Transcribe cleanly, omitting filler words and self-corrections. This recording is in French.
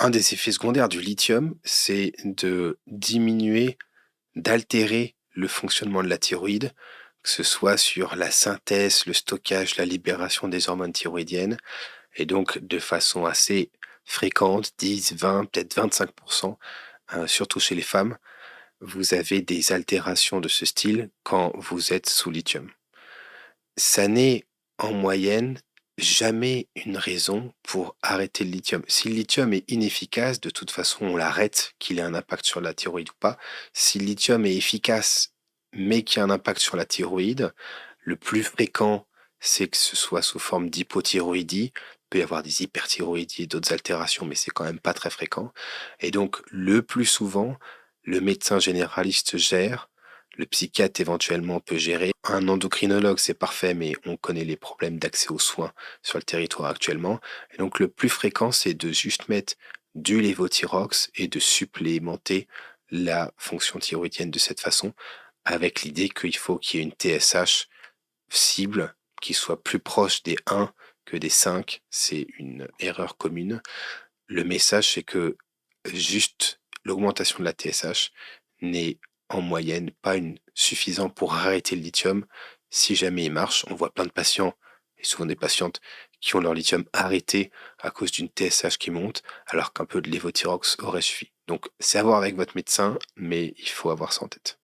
Un des effets secondaires du lithium, c'est de diminuer, d'altérer le fonctionnement de la thyroïde, que ce soit sur la synthèse, le stockage, la libération des hormones thyroïdiennes, et donc de façon assez fréquente, 10, 20, peut-être 25%, surtout chez les femmes, vous avez des altérations de ce style quand vous êtes sous lithium. Ça n'est en moyenne jamais une raison pour arrêter le lithium. Si le lithium est inefficace, de toute façon, on l'arrête, qu'il ait un impact sur la thyroïde ou pas. Si le lithium est efficace, mais qu'il y a un impact sur la thyroïde, le plus fréquent, c'est que ce soit sous forme d'hypothyroïdie. Il peut y avoir des hyperthyroïdies et d'autres altérations, mais c'est quand même pas très fréquent. Et donc, le plus souvent, le médecin généraliste gère, le psychiatre éventuellement peut gérer. Un endocrinologue, c'est parfait, mais on connaît les problèmes d'accès aux soins sur le territoire actuellement. Et donc, le plus fréquent, c'est de juste mettre du lévothyrox et de supplémenter la fonction thyroïdienne de cette façon, avec l'idée qu'il faut qu'il y ait une TSH cible qui soit plus proche des 1 que des 5. C'est une erreur commune. Le message, c'est que juste l'augmentation de la TSH n'est en moyenne pas suffisant pour arrêter le lithium. Si jamais il marche, on voit plein de patients, et souvent des patientes, qui ont leur lithium arrêté à cause d'une TSH qui monte, alors qu'un peu de lévothyrox aurait suffi. Donc, c'est à voir avec votre médecin, mais il faut avoir ça en tête.